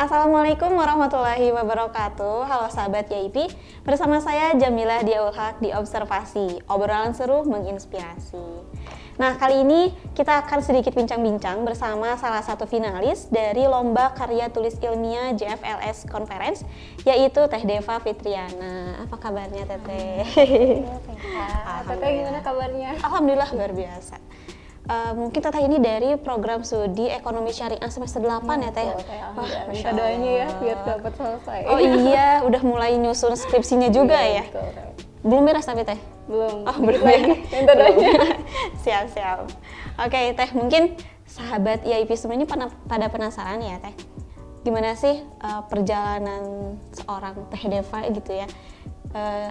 Assalamualaikum warahmatullahi wabarakatuh. Halo sahabat YIP, bersama saya Jamilah Diaul Haq di Observasi, obrolan seru menginspirasi. Nah, kali ini kita akan sedikit bincang-bincang bersama salah satu finalis dari Lomba Karya Tulis Ilmiah JFLS Conference, yaitu Teh Deva Fitriana. Apa kabarnya Teteh? Teteh gimana kabarnya? Alhamdulillah luar biasa. Mungkin Teteh ini dari program studi ekonomi syariah semester 8 ya Teh? Wah, minta doanya ya biar dapat selesai. Oh iya, udah mulai nyusun skripsinya juga ya? Betul. Belum beres tapi Teh? Belum. Oh belum lagi, ya? minta doanya. Siap-siap. Oke Teh, mungkin sahabat YIP semuanya pada penasaran ya Teh, gimana sih perjalanan seorang Teh Deva gitu ya,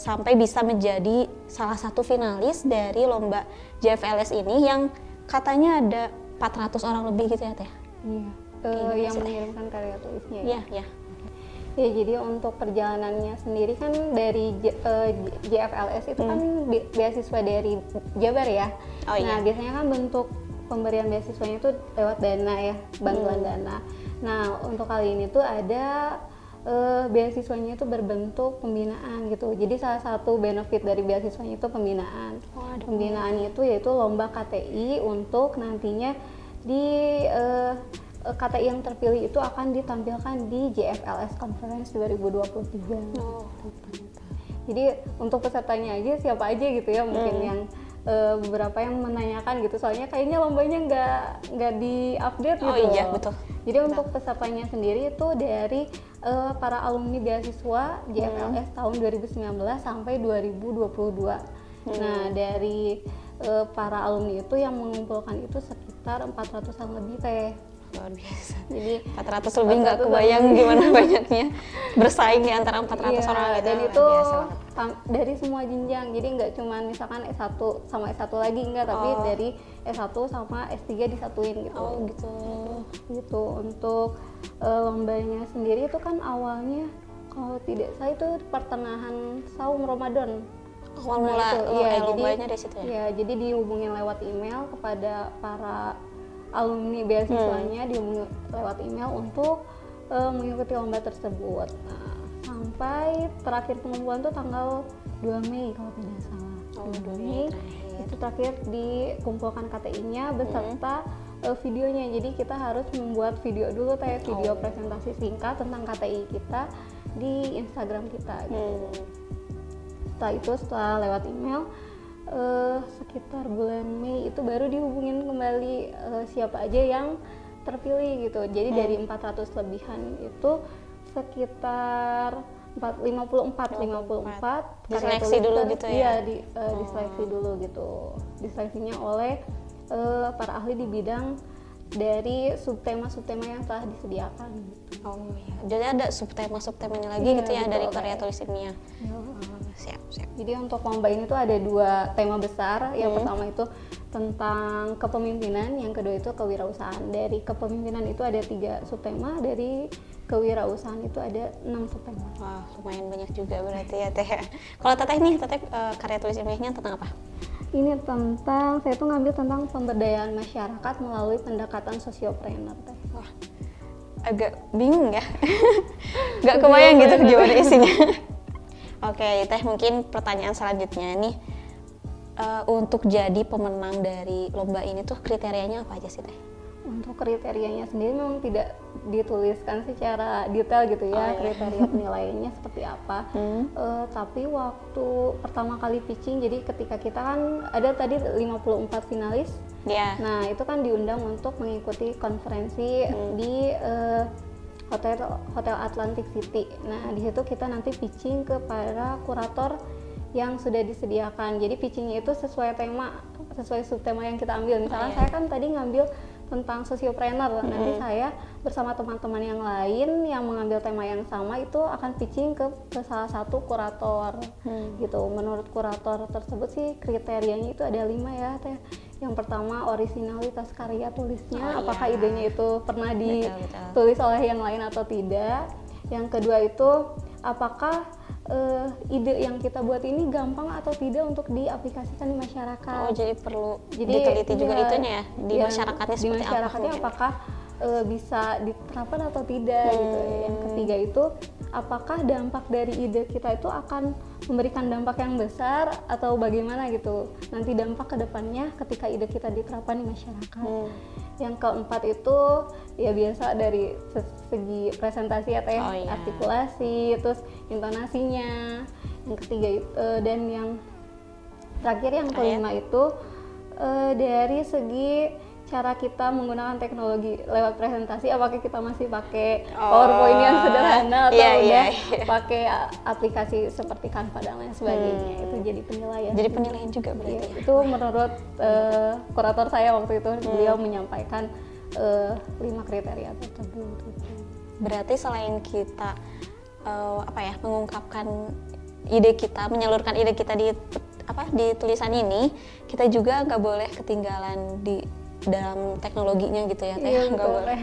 sampai bisa menjadi salah satu finalis dari lomba JFLS ini yang katanya ada 400 orang lebih gitu ya Teh? Iya, yang mengirimkan karya tulisnya ya? Iya. Ya, jadi untuk perjalanannya sendiri kan dari JFLS itu kan beasiswa dari Jabar ya. Oh, iya. Nah, biasanya kan bentuk pemberian beasiswanya itu lewat dana ya, bantuan dana. Nah, untuk kali ini tuh ada beasiswanya itu berbentuk pembinaan gitu. Jadi salah satu benefit dari beasiswanya itu pembinaan. Pembinaan itu yaitu lomba KTI untuk nantinya di KTI yang terpilih itu akan ditampilkan di JFLS Conference 2023. Jadi untuk pesertanya aja siapa aja gitu ya, mungkin yang beberapa yang menanyakan gitu, soalnya kayaknya lombanya nggak diupdate gitu. Oh iya betul. Jadi untuk pesertanya sendiri itu dari para alumni beasiswa JFLS tahun 2019 sampai 2022. Nah, dari para alumni itu yang mengumpulkan itu sekitar 400-an lebih Teh. Luar biasa. Jadi 400 lebih nggak kebayang gimana banyaknya bersaing di antara 400 orang gitu. Dan itu dari semua jenjang. Jadi nggak cuma misalkan S1 sama S1 lagi enggak, tapi dari S1 sama S3 disatuin gitu. Oh gitu. Gitu. Untuk lombanya sendiri itu kan awalnya kalau tidak salah itu pertengahan saum Ramadan. Awal mula lombanya dari situ ya? Iya, jadi dihubungin lewat email kepada para alumni beasiswanya, dihubungi lewat email untuk mengikuti lomba tersebut. Nah, sampai terakhir pengumpulan tuh tanggal 2 Mei kalau tidak salah. 2 Mei itu terakhir dikumpulkan KTI-nya beserta videonya. Jadi kita harus membuat video dulu video presentasi singkat tentang KTI kita di Instagram kita gitu. Setelah lewat email sekitar bulan Mei itu baru dihubungin kembali siapa aja yang terpilih gitu. Jadi dari 400 lebihan itu sekitar 54 diseleksi dulu gitu ya? Iya, diseleksi dulu gitu. Diseleksinya oleh para ahli di bidang dari subtema-subtema yang telah disediakan gitu. Oh iya, jadi ada subtema-subtemanya lagi gitu ya dari karya tulis ilmiah. Siap. Jadi untuk lomba ini tuh ada 2 tema besar. Yang pertama itu tentang kepemimpinan, yang kedua itu kewirausahaan. Dari kepemimpinan itu ada 3 subtema, dari kewirausahaan itu ada 6 subtema. Wah, lumayan banyak juga berarti ya Teh. Kalau Teteh nih, karya tulis ilmiahnya tentang apa? Ini saya tuh ngambil tentang pemberdayaan masyarakat melalui pendekatan sosiopreneur Teh. Wah, agak bingung ya. Gak kebayang gitu gimana isinya. Oke, Teh, mungkin pertanyaan selanjutnya nih, untuk jadi pemenang dari lomba ini tuh kriterianya apa aja sih Teh? Untuk kriterianya sendiri memang tidak dituliskan secara detail gitu ya, kriteria penilaiannya seperti apa. Tapi waktu pertama kali pitching, jadi ketika kita kan ada tadi 54 finalis, nah itu kan diundang untuk mengikuti konferensi di Hotel Atlantic City. Nah, di situ kita nanti pitching ke para kurator yang sudah disediakan. Jadi pitchingnya itu sesuai tema, sesuai subtema yang kita ambil. Misalnya saya kan tadi ngambil tentang sosiopreneur. Nanti saya bersama teman-teman yang lain yang mengambil tema yang sama itu akan pitching ke salah satu kurator. Gitu. Menurut kurator tersebut sih kriterianya itu ada 5 ya Teh. Yang pertama originalitas karya tulisnya, apakah idenya itu pernah ditulis oleh yang lain atau tidak. Yang kedua itu apakah ide yang kita buat ini gampang atau tidak untuk diaplikasikan di masyarakat. Oh, jadi perlu diteliti juga itunya ya, di masyarakatnya seperti di masyarakatnya apa? Apakah bisa diterapkan atau tidak gitu. Yang ketiga itu apakah dampak dari ide kita itu akan memberikan dampak yang besar atau bagaimana gitu nanti dampak kedepannya ketika ide kita diterapkan di masyarakat. Yang keempat itu ya biasa dari segi presentasi ya teh, artikulasi, terus intonasinya. Yang ketiga dan yang terakhir yang kelima itu dari segi cara kita menggunakan teknologi lewat presentasi, apakah kita masih pakai PowerPoint yang sederhana atau udah pakai aplikasi seperti Canva dan lain sebagainya. Itu jadi penilaian. Jadi penilaian juga berarti. Itu menurut kurator saya waktu itu, beliau menyampaikan 5 kriteria tersebut. Berarti selain kita mengungkapkan ide kita, menyalurkan ide kita di tulisan ini, kita juga nggak boleh ketinggalan di dalam teknologinya gitu ya teh. Iya, nggak boleh.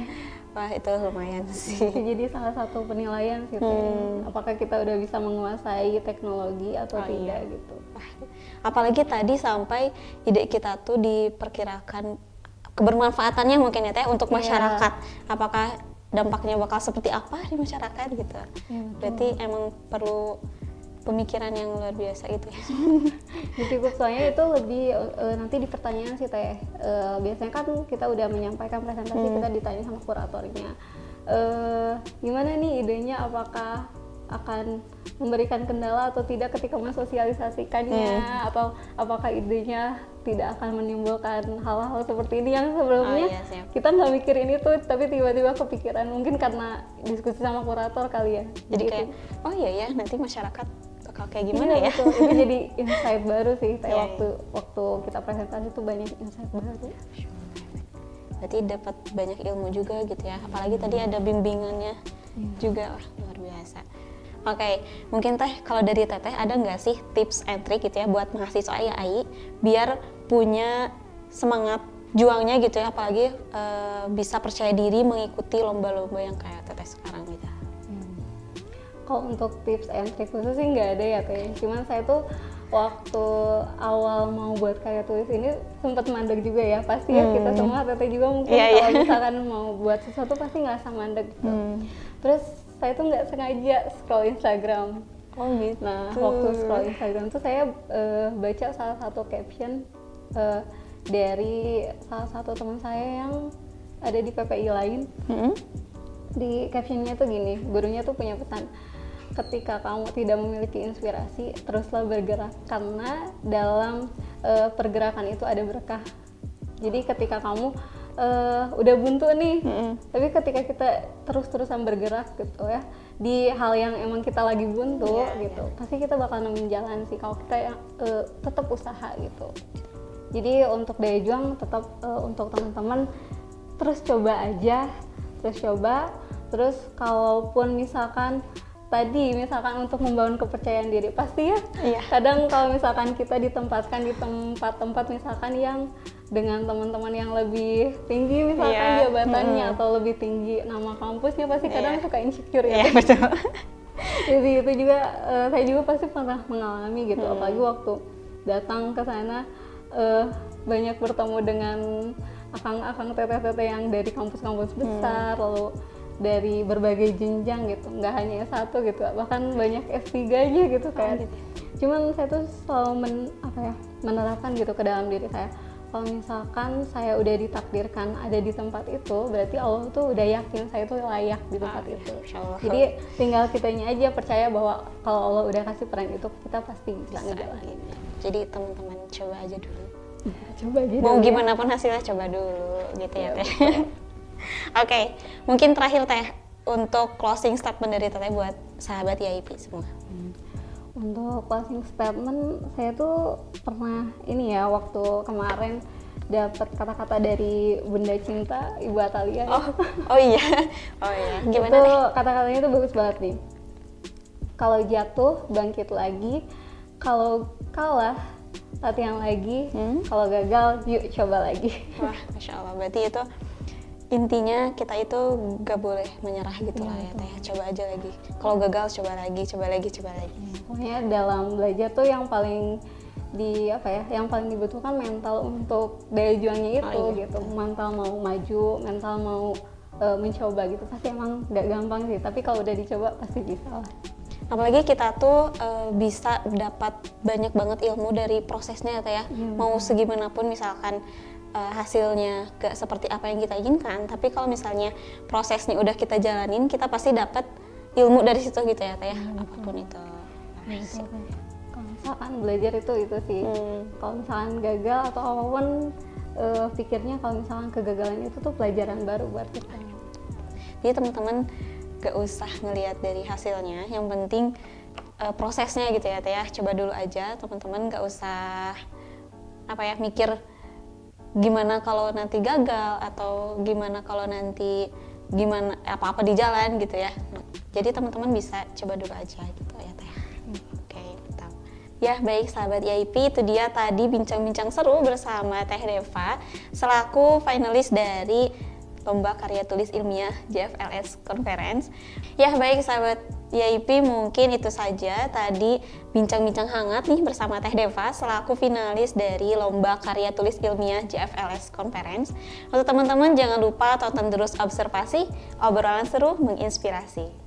Wah, itu lumayan sih. Jadi salah satu penilaian sih apakah kita udah bisa menguasai teknologi atau tidak gitu. Apalagi tadi sampai ide kita tuh diperkirakan kebermanfaatannya mungkin ya teh untuk masyarakat. Apakah dampaknya bakal seperti apa di masyarakat gitu. Berarti emang perlu pemikiran yang luar biasa itu ya. Cukup soalnya itu lebih nanti di pertanyaan sih teh. Biasanya kan kita udah menyampaikan presentasi, kita ditanya sama kuratornya. Gimana nih idenya, apakah akan memberikan kendala atau tidak ketika mensosialisasikannya, atau apakah idenya tidak akan menimbulkan hal-hal seperti ini yang sebelumnya kita nggak mikirin itu, tapi tiba-tiba kepikiran, mungkin karena diskusi sama kurator kali ya. Jadi kayak nanti masyarakat bakal kayak gimana ya? Betul. Itu jadi insight baru sih, kayak waktu kita presentasi tuh banyak insight baru. Berarti dapat banyak ilmu juga gitu ya, apalagi tadi ada bimbingannya juga, luar biasa. Oke, mungkin teh kalau dari teteh ada nggak sih tips and trick gitu ya buat mahasiswa AI biar punya semangat juangnya gitu ya, apalagi bisa percaya diri mengikuti lomba-lomba yang kayak teteh sekarang gitu. Kalau untuk tips and trick khusus sih nggak ada ya teh. Cuman saya tuh waktu awal mau buat karya tulis ini sempat mandek juga ya. Pasti ya kita semua teteh juga mungkin kalau misalkan mau buat sesuatu pasti ngerasa mandek gitu. Terus saya tuh nggak sengaja scroll Instagram. Oh gitu. Nah, waktu scroll Instagram tuh saya baca salah satu caption dari salah satu teman saya yang ada di PPI lain. Di captionnya tuh gini, gurunya tuh punya pesan, ketika kamu tidak memiliki inspirasi, teruslah bergerak karena dalam pergerakan itu ada berkah. Jadi ketika kamu udah buntu nih, tapi ketika kita terus-terusan bergerak gitu ya, di hal yang emang kita lagi buntu gitu, pasti kita bakal nemuin jalan sih kalau kita tetap usaha gitu. Jadi untuk daya juang tetap untuk teman-teman terus coba aja, terus kalaupun misalkan untuk membangun kepercayaan diri pasti ya. Kadang kalau misalkan kita ditempatkan di tempat-tempat misalkan yang dengan teman-teman yang lebih tinggi misalkan jabatannya atau lebih tinggi nama kampusnya, pasti kadang suka insecure ya. Betul. Jadi itu juga saya juga pasti pernah mengalami gitu, apalagi waktu datang ke sana banyak bertemu dengan akang-akang teteh-teteh yang dari kampus-kampus besar, lalu dari berbagai jenjang gitu, nggak hanya S1 gitu, bahkan banyak S3-nya gitu kan. Cuman saya tuh selalu menerapkan gitu ke dalam diri saya, kalau misalkan saya udah ditakdirkan ada di tempat itu, berarti Allah tuh udah yakin saya tuh layak di tempat itu. Jadi tinggal kitanya aja percaya bahwa kalau Allah udah kasih peran itu, kita pasti bisa ngejalanin. Jadi teman-teman coba aja dulu. Coba aja mau gimana pun hasilnya, coba dulu gitu ya teh. Oke, mungkin terakhir teh untuk closing statement dari teteh buat sahabat YIP semua. Untuk closing statement, saya tuh pernah ini ya, waktu kemarin dapat kata-kata dari Bunda Cinta, Ibu Atalia. Oh iya. Gimana itu deh? Kata-katanya tuh bagus banget nih. Kalau jatuh bangkit lagi, kalau kalah latihan lagi, kalau gagal yuk coba lagi. Wah, Masya Allah. Berarti itu intinya kita itu gak boleh menyerah gitu lah ya teh. Coba aja lagi. Kalau gagal coba lagi. Pokoknya dalam belajar tuh yang paling yang paling dibutuhkan mental untuk daya juangnya itu gitu. Mental mau maju, mental mau mencoba gitu. Pasti emang nggak gampang sih, tapi kalau udah dicoba pasti bisa lah. Apalagi kita tuh bisa dapat banyak banget ilmu dari prosesnya ya Teh ya. Mau segimanapun misalkan hasilnya gak seperti apa yang kita inginkan, tapi kalau misalnya prosesnya udah kita jalanin, kita pasti dapat ilmu dari situ gitu ya Teh ya. Apapun itu. Kalau misalkan belajar itu sih. Kalau misalkan gagal atau apapun, pikirnya kalau misalkan kegagalan itu tuh pelajaran baru buat kita. Jadi teman-teman gak usah ngelihat dari hasilnya, yang penting prosesnya gitu ya Teh ya. Coba dulu aja teman-teman, gak usah mikir gimana kalau nanti gagal atau gimana kalau nanti gimana apa-apa di jalan gitu ya. Jadi teman-teman bisa coba dulu aja gitu ya Teh. Oke, betul. Ya baik sahabat YIP, itu dia tadi bincang-bincang seru bersama Teh Deva selaku finalis dari Lomba Karya Tulis Ilmiah JFLS Conference. Ya baik sahabat YIP, mungkin itu saja tadi bincang-bincang hangat nih bersama Teh Deva selaku finalis dari Lomba Karya Tulis Ilmiah JFLS Conference. Untuk teman-teman jangan lupa tonton terus Observasi, obrolan seru menginspirasi.